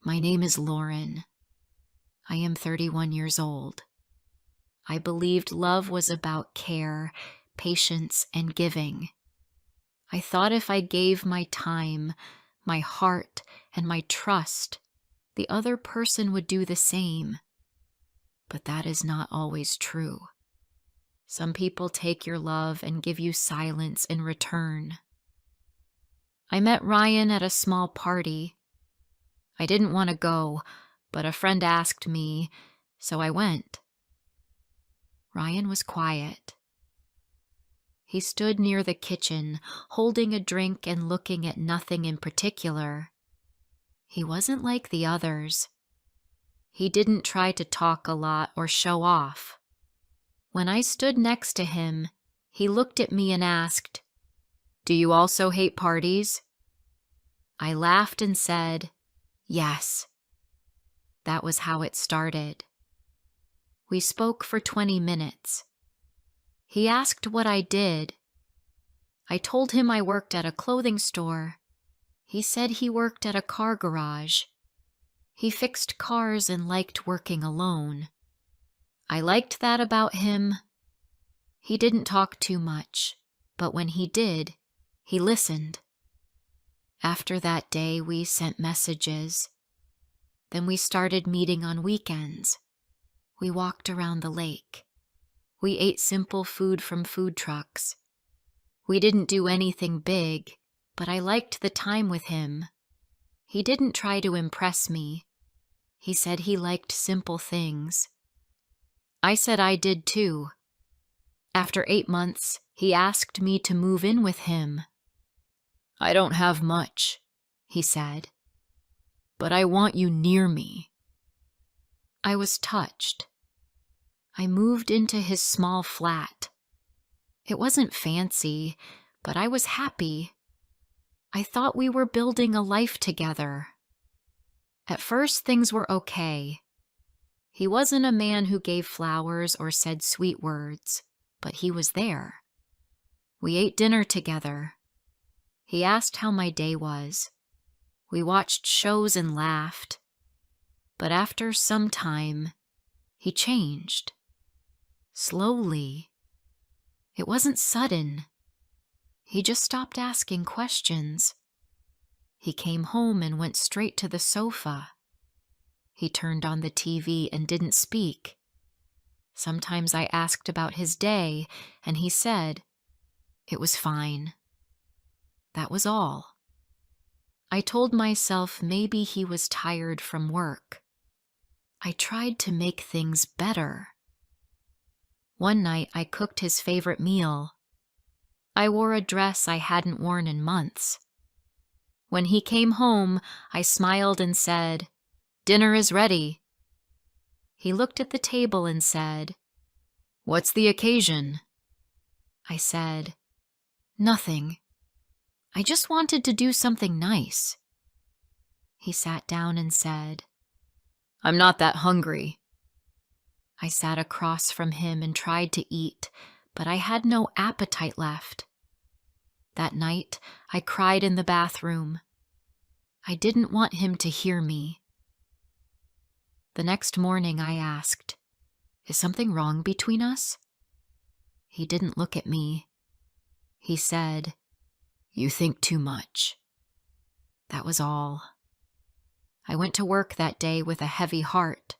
My name is Lauren. I am 31 years old. I believed love was about care, patience, and giving. I thought if I gave my time, my heart, and my trust, the other person would do the same. But that is not always true. Some people take your love and give you silence in return. I met Ryan at a small party. I didn't want to go, but a friend asked me, so I went. Ryan was quiet. He stood near the kitchen, holding a drink and looking at nothing in particular. He wasn't like the others. He didn't try to talk a lot or show off. When I stood next to him, he looked at me and asked, "Do you also hate parties?" I laughed and said, "Yes." That was how it started. We spoke for 20 minutes. He asked what I did. I told him I worked at a clothing store. He said he worked at a car garage. He fixed cars and liked working alone. I liked that about him. He didn't talk too much, but when he did, he listened. After that day, we sent messages. Then we started meeting on weekends. We walked around the lake. We ate simple food from food trucks. We didn't do anything big, but I liked the time with him. He didn't try to impress me. He said he liked simple things. I said I did too. After 8 months, he asked me to move in with him. "I don't have much," he said, "but I want you near me." I was touched. I moved into his small flat. It wasn't fancy, but I was happy. I thought we were building a life together. At first, things were okay. He wasn't a man who gave flowers or said sweet words, but he was there. We ate dinner together. He asked how my day was. We watched shows and laughed. But after some time, he changed. Slowly. It wasn't sudden. He just stopped asking questions. He came home and went straight to the sofa. He turned on the TV and didn't speak. Sometimes I asked about his day, and he said, "It was fine." That was all. I told myself maybe he was tired from work. I tried to make things better. One night I cooked his favorite meal. I wore a dress I hadn't worn in months. When he came home, I smiled and said, "Dinner is ready." He looked at the table and said, "What's the occasion?" I said, "Nothing. I just wanted to do something nice." He sat down and said, "I'm not that hungry." I sat across from him and tried to eat, but I had no appetite left. That night, I cried in the bathroom. I didn't want him to hear me. The next morning, I asked, "Is something wrong between us?" He didn't look at me. He said, "You think too much." That was all. I went to work that day with a heavy heart.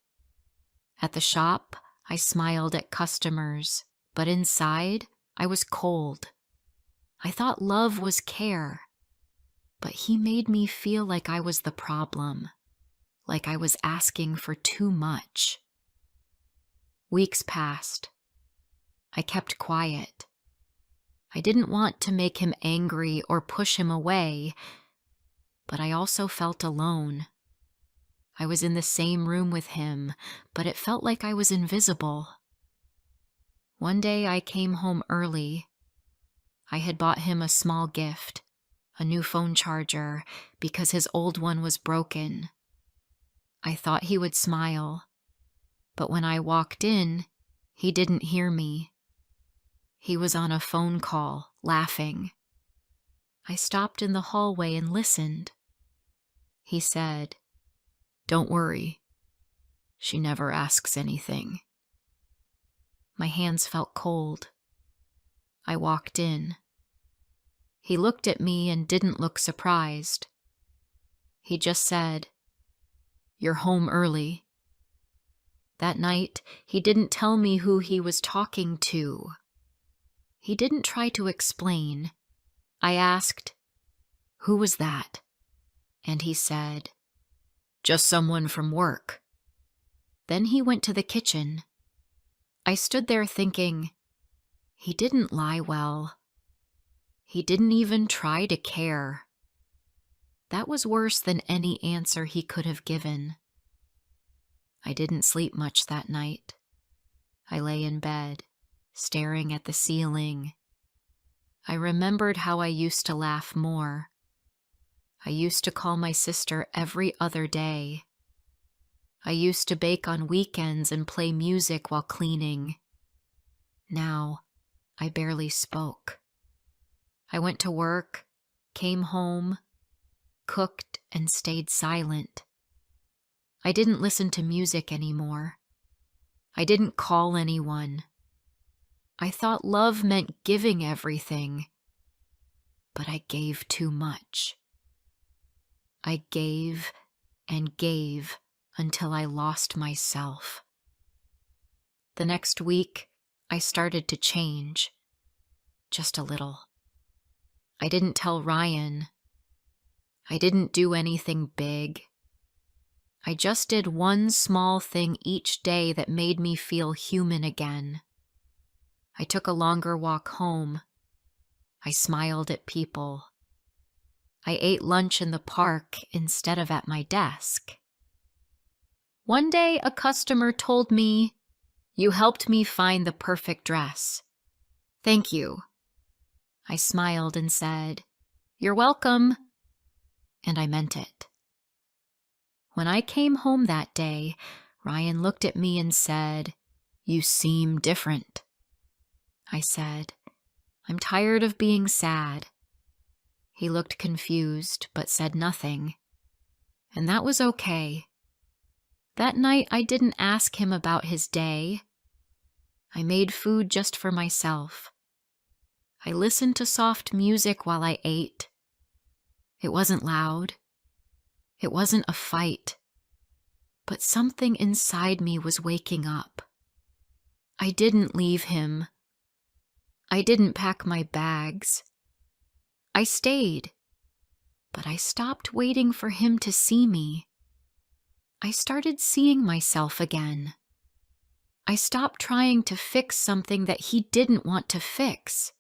At the shop, I smiled at customers, but inside, I was cold. I thought love was care, but he made me feel like I was the problem, like I was asking for too much. Weeks passed. I kept quiet. I didn't want to make him angry or push him away, but I also felt alone. I was in the same room with him, but it felt like I was invisible. One day I came home early. I had bought him a small gift, a new phone charger, because his old one was broken. I thought he would smile, but when I walked in, he didn't hear me. He was on a phone call, laughing. I stopped in the hallway and listened. He said, Don't worry. She never asks anything. My hands felt cold. I walked in. He looked at me and didn't look surprised. He just said, "You're home early." That night, he didn't tell me who he was talking to. He didn't try to explain. I asked, "Who was that?" And he said, "Just someone from work." Then he went to the kitchen. I stood there thinking, he didn't lie well. He didn't even try to care. That was worse than any answer he could have given. I didn't sleep much that night. I lay in bed, staring at the ceiling. I remembered how I used to laugh more. I used to call my sister every other day. I used to bake on weekends and play music while cleaning. Now, I barely spoke. I went to work, came home, cooked, and stayed silent. I didn't listen to music anymore. I didn't call anyone. I thought love meant giving everything, but I gave too much. I gave and gave until I lost myself. The next week, I started to change, just a little. I didn't tell Ryan. I didn't do anything big. I just did one small thing each day that made me feel human again. I took a longer walk home. I smiled at people. I ate lunch in the park instead of at my desk. One day, a customer told me, "You helped me find the perfect dress." "Thank you." I smiled and said, "You're welcome." And I meant it. When I came home that day, Ryan looked at me and said, "You seem different." I said, "I'm tired of being sad." He looked confused, but said nothing. And that was okay. That night, I didn't ask him about his day. I made food just for myself. I listened to soft music while I ate. It wasn't loud. It wasn't a fight. But something inside me was waking up. I didn't leave him. I didn't pack my bags. I stayed. But I stopped waiting for him to see me. I started seeing myself again. I stopped trying to fix something that he didn't want to fix.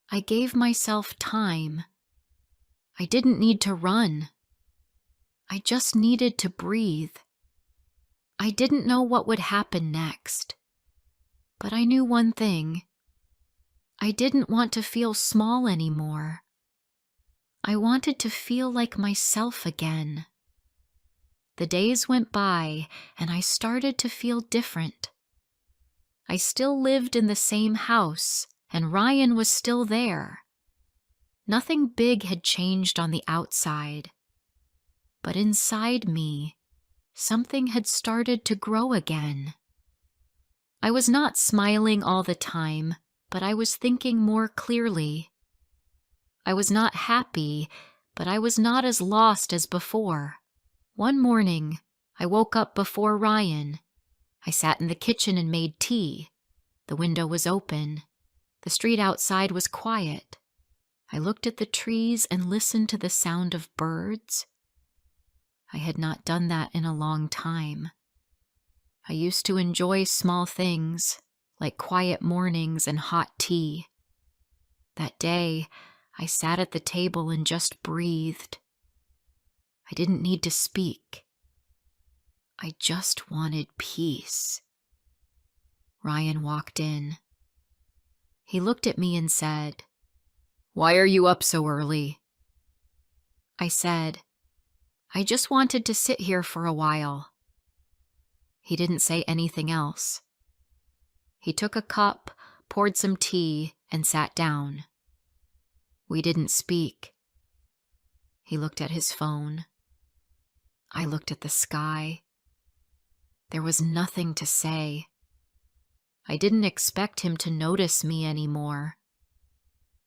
I gave myself time. I didn't need to run. I just needed to breathe. I didn't know what would happen next. But I knew one thing. I didn't want to feel small anymore. I wanted to feel like myself again. The days went by, and I started to feel different. I still lived in the same house, and Ryan was still there. Nothing big had changed on the outside. But inside me, something had started to grow again. I was not smiling all the time, but I was thinking more clearly. I was not happy, but I was not as lost as before. One morning, I woke up before Ryan. I sat in the kitchen and made tea. The window was open. The street outside was quiet. I looked at the trees and listened to the sound of birds. I had not done that in a long time. I used to enjoy small things, like quiet mornings and hot tea. That day, I sat at the table and just breathed. I didn't need to speak. I just wanted peace. Ryan walked in. He looked at me and said, "Why are you up so early?" I said, "I just wanted to sit here for a while." He didn't say anything else. He took a cup, poured some tea, and sat down. We didn't speak. He looked at his phone. I looked at the sky. There was nothing to say. I didn't expect him to notice me anymore.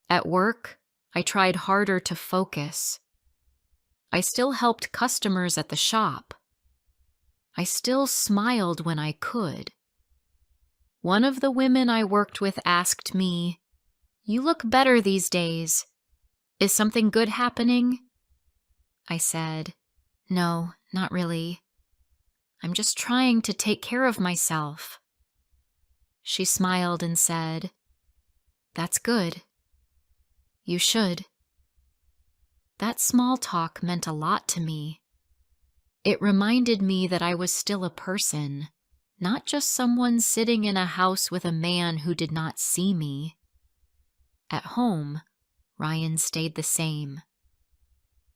At work, I tried harder to focus. I still helped customers at the shop. I still smiled when I could. One of the women I worked with asked me, "You look better these days. Is something good happening?" I said, "No, not really. I'm just trying to take care of myself." She smiled and said, "That's good. You should." That small talk meant a lot to me. It reminded me that I was still a person, not just someone sitting in a house with a man who did not see me. At home, Ryan stayed the same.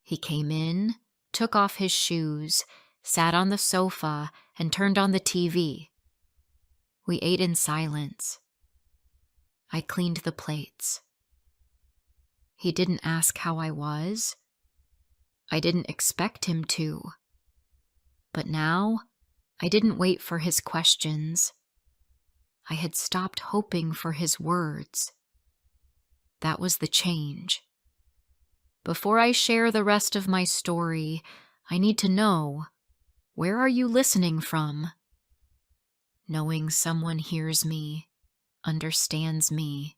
He came in, took off his shoes, sat on the sofa, and turned on the TV. We ate in silence. I cleaned the plates. He didn't ask how I was. I didn't expect him to. But now, I didn't wait for his questions. I had stopped hoping for his words. That was the change. Before I share the rest of my story, I need to know, where are you listening from? Knowing someone hears me, understands me,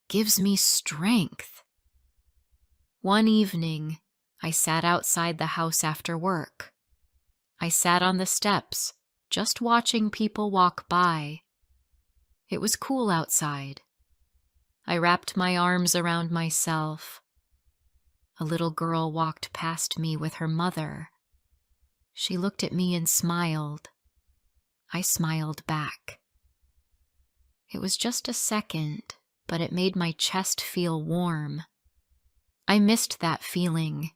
gives me strength. One evening, I sat outside the house after work. I sat on the steps, just watching people walk by. It was cool outside. I wrapped my arms around myself. A little girl walked past me with her mother. She looked at me and smiled. I smiled back. It was just a second, but it made my chest feel warm. I missed that feeling,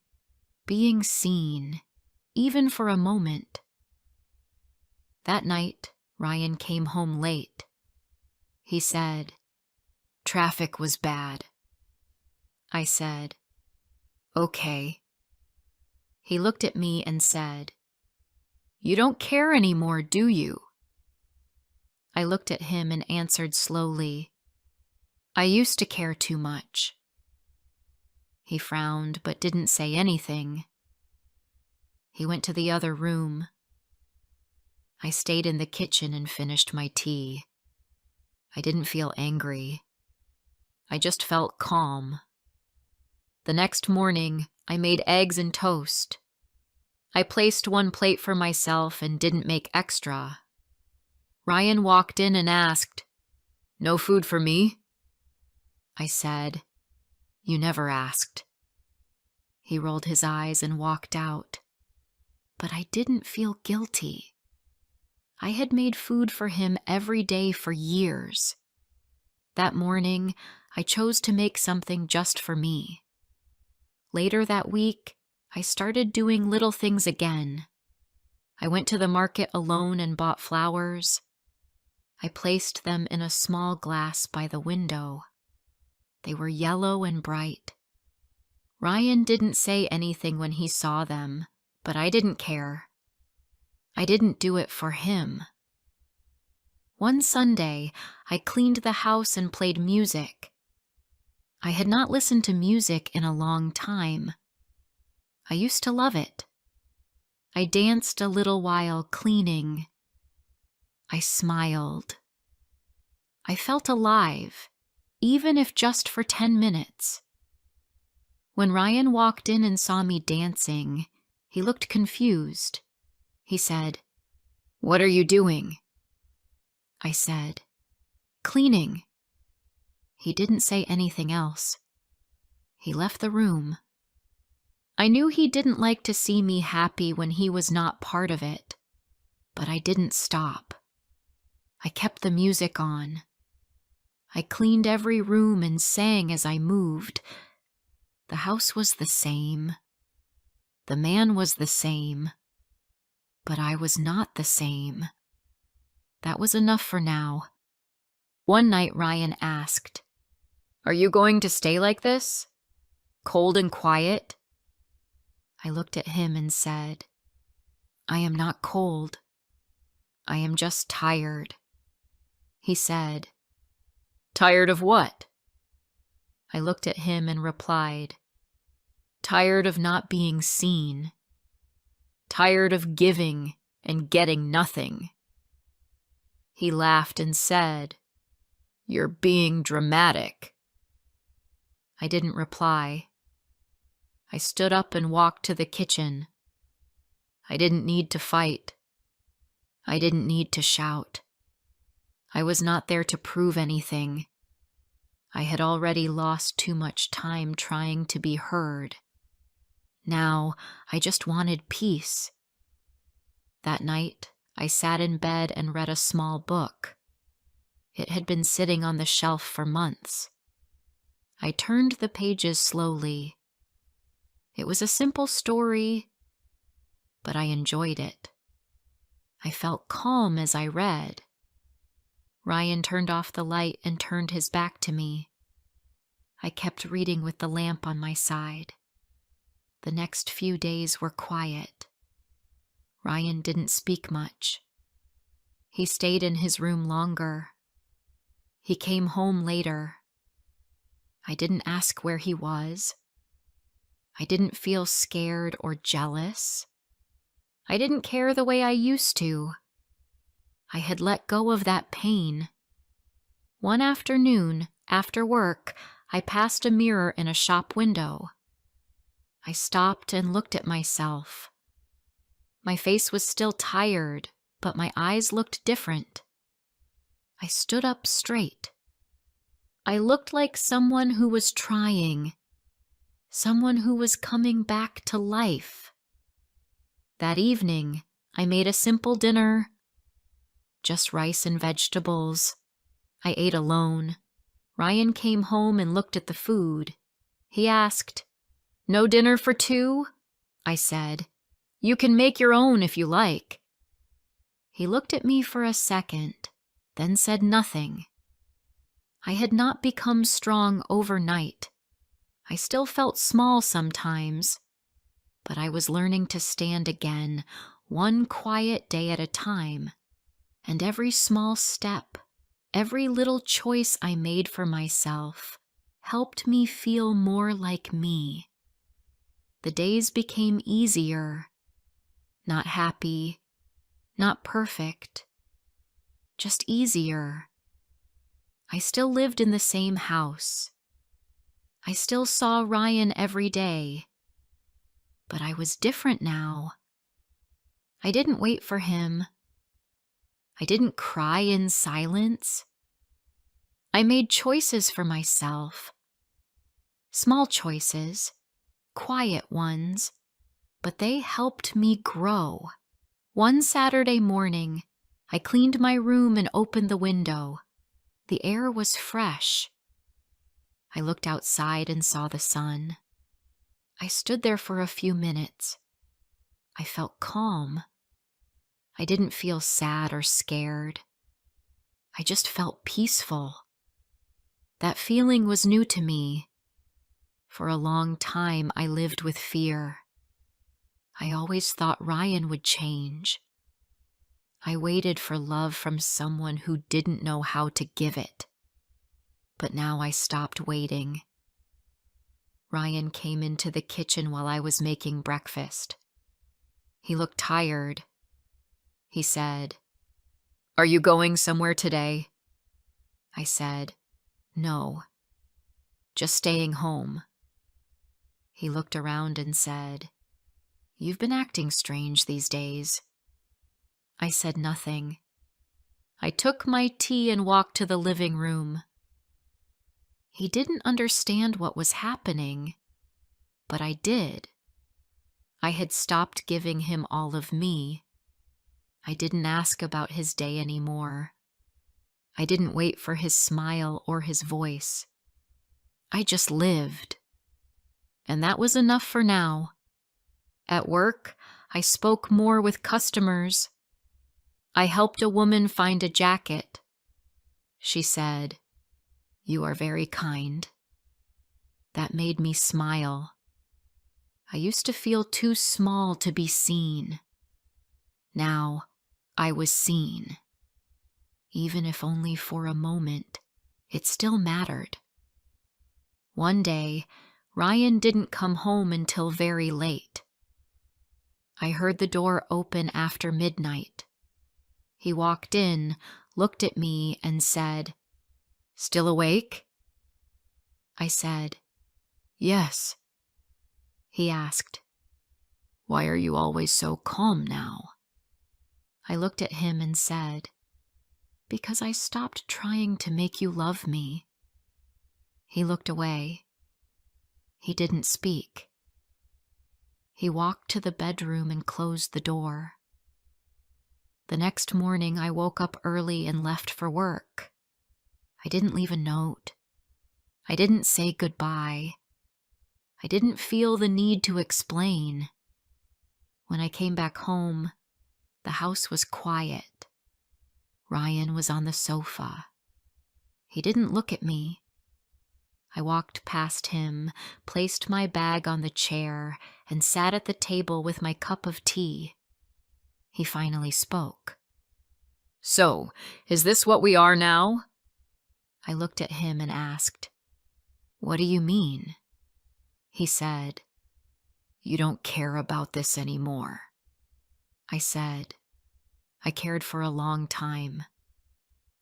being seen, even for a moment. That night, Ryan came home late. He said, "Traffic was bad." I said, "Okay." He looked at me and said, "You don't care anymore, do you?" I looked at him and answered slowly, "I used to care too much." He frowned but didn't say anything. He went to the other room. I stayed in the kitchen and finished my tea. I didn't feel angry. I just felt calm. The next morning, I made eggs and toast. I placed one plate for myself and didn't make extra. Ryan walked in and asked, "No food for me?" I said, "You never asked." He rolled his eyes and walked out. But I didn't feel guilty. I had made food for him every day for years. That morning, I chose to make something just for me. Later that week, I started doing little things again. I went to the market alone and bought flowers. I placed them in a small glass by the window. They were yellow and bright. Ryan didn't say anything when he saw them, but I didn't care. I didn't do it for him. One Sunday, I cleaned the house and played music. I had not listened to music in a long time. I used to love it. I danced a little while cleaning. I smiled. I felt alive, even if just for 10 minutes. When Ryan walked in and saw me dancing, he looked confused. He said, "What are you doing?" I said, "Cleaning." He didn't say anything else. He left the room. I knew he didn't like to see me happy when he was not part of it, but I didn't stop. I kept the music on. I cleaned every room and sang as I moved. The house was the same. The man was the same. But I was not the same. That was enough for now. One night Ryan asked, "Are you going to stay like this? Cold and quiet?" I looked at him and said, I am not cold. I am just tired, he said. Tired of what? I looked at him and replied, tired of not being seen. Tired of giving and getting nothing. He laughed and said, You're being dramatic. I didn't reply. I stood up and walked to the kitchen. I didn't need to fight. I didn't need to shout. I was not there to prove anything. I had already lost too much time trying to be heard. Now, I just wanted peace. That night, I sat in bed and read a small book. It had been sitting on the shelf for months. I turned the pages slowly. It was a simple story, but I enjoyed it. I felt calm as I read. Ryan turned off the light and turned his back to me. I kept reading with the lamp on my side. The next few days were quiet. Ryan didn't speak much. He stayed in his room longer. He came home later. I didn't ask where he was. I didn't feel scared or jealous. I didn't care the way I used to. I had let go of that pain. One afternoon, after work, I passed a mirror in a shop window. I stopped and looked at myself. My face was still tired, but my eyes looked different. I stood up straight. I looked like someone who was trying, someone who was coming back to life. That evening, I made a simple dinner, just rice and vegetables. I ate alone. Ryan came home and looked at the food. He asked, "No dinner for two?" I said, "You can make your own if you like." He looked at me for a second, then said nothing. I had not become strong overnight. I still felt small sometimes, but I was learning to stand again, one quiet day at a time, and every small step, every little choice I made for myself helped me feel more like me. The days became easier, not happy, not perfect, just easier. I still lived in the same house. I still saw Ryan every day, but I was different now. I didn't wait for him. I didn't cry in silence. I made choices for myself. Small choices, quiet ones, but they helped me grow. One Saturday morning, I cleaned my room and opened the window. The air was fresh. I looked outside and saw the sun. I stood there for a few minutes. I felt calm. I didn't feel sad or scared. I just felt peaceful. That feeling was new to me. For a long time, I lived with fear. I always thought Ryan would change. I waited for love from someone who didn't know how to give it. But now I stopped waiting. Ryan came into the kitchen while I was making breakfast. He looked tired. He said, "Are you going somewhere today?" I said, "No, just staying home." He looked around and said, "You've been acting strange these days." I said nothing. I took my tea and walked to the living room. He didn't understand what was happening, but I did. I had stopped giving him all of me. I didn't ask about his day anymore. I didn't wait for his smile or his voice. I just lived. And that was enough for now. At work, I spoke more with customers. I helped a woman find a jacket. She said, "You are very kind." That made me smile. I used to feel too small to be seen. Now I was seen. Even if only for a moment, it still mattered. One day, Ryan didn't come home until very late. I heard the door open after midnight. He walked in, looked at me, and said, "Still awake?" I said, "Yes." He asked, "Why are you always so calm now?" I looked at him and said, "Because I stopped trying to make you love me." He looked away. He didn't speak. He walked to the bedroom and closed the door. The next morning, I woke up early and left for work. I didn't leave a note. I didn't say goodbye. I didn't feel the need to explain. When I came back home, the house was quiet. Ryan was on the sofa. He didn't look at me. I walked past him, placed my bag on the chair, and sat at the table with my cup of tea. He finally spoke. "So, is this what we are now?" I looked at him and asked, "What do you mean?" He said, "You don't care about this anymore." I said, "I cared for a long time.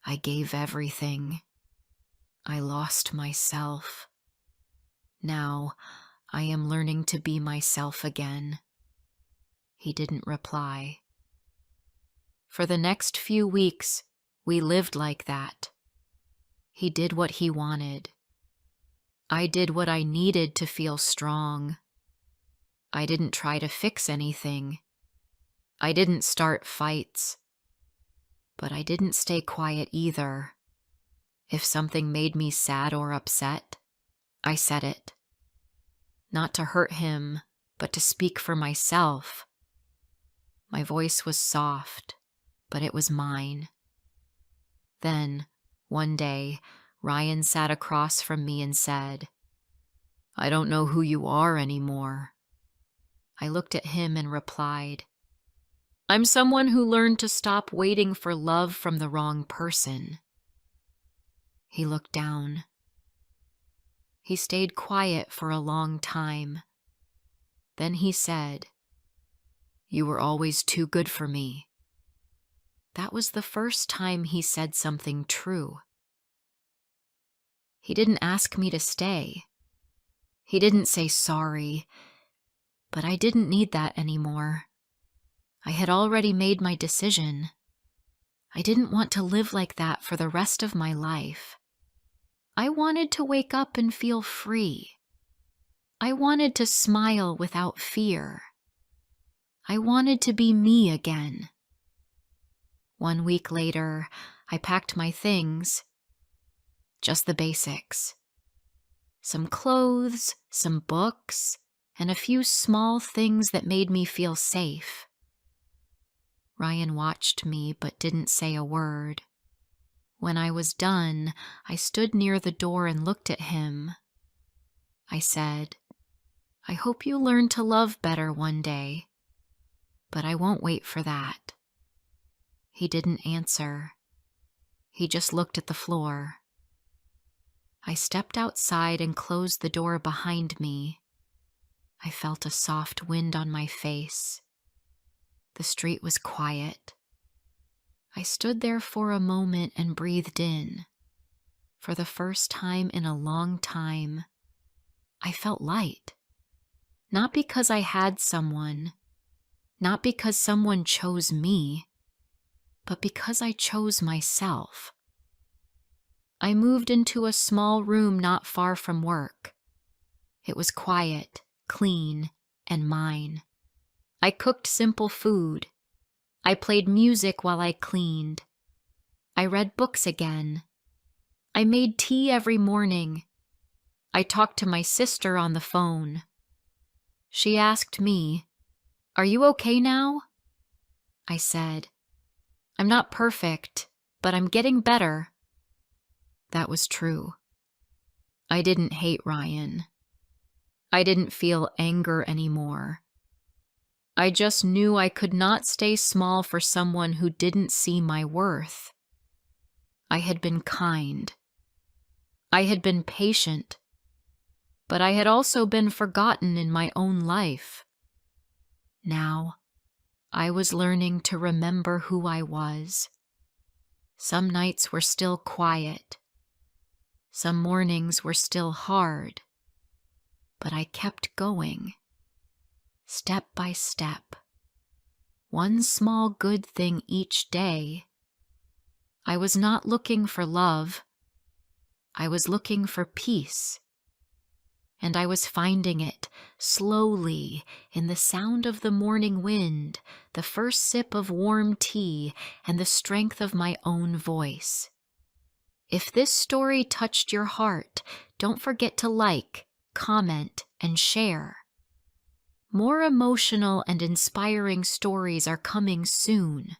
I gave everything. I lost myself. Now I am learning to be myself again." He didn't reply. For the next few weeks, we lived like that. He did what he wanted. I did what I needed to feel strong. I didn't try to fix anything. I didn't start fights. But I didn't stay quiet either. If something made me sad or upset, I said it. Not to hurt him, but to speak for myself. My voice was soft, but it was mine. Then, one day, Ryan sat across from me and said, "I don't know who you are anymore." I looked at him and replied, "I'm someone who learned to stop waiting for love from the wrong person." He looked down. He stayed quiet for a long time. Then he said, "You were always too good for me." That was the first time he said something true. He didn't ask me to stay. He didn't say sorry, but I didn't need that anymore. I had already made my decision. I didn't want to live like that for the rest of my life. I wanted to wake up and feel free. I wanted to smile without fear. I wanted to be me again. 1 week later, I packed my things. Just the basics. Some clothes, some books, and a few small things that made me feel safe. Ryan watched me but didn't say a word. When I was done, I stood near the door and looked at him. I said, "I hope you learn to love better one day, but I won't wait for that." He didn't answer. He just looked at the floor. I stepped outside and closed the door behind me. I felt a soft wind on my face. The street was quiet. I stood there for a moment and breathed in. For the first time in a long time, I felt light. Not because I had someone, not because someone chose me, but because I chose myself. I moved into a small room not far from work. It was quiet, clean, and mine. I cooked simple food. I played music while I cleaned. I read books again. I made tea every morning. I talked to my sister on the phone. She asked me, "Are you okay now?" I said, "I'm not perfect, but I'm getting better." That was true. I didn't hate Ryan. I didn't feel anger anymore. I just knew I could not stay small for someone who didn't see my worth. I had been kind. I had been patient. But I had also been forgotten in my own life. Now, I was learning to remember who I was. Some nights were still quiet. Some mornings were still hard. But I kept going, step by step. One small good thing each day. I was not looking for love. I was looking for peace. And I was finding it slowly in the sound of the morning wind, the first sip of warm tea, and the strength of my own voice. If this story touched your heart, don't forget to like, comment, and share. More emotional and inspiring stories are coming soon.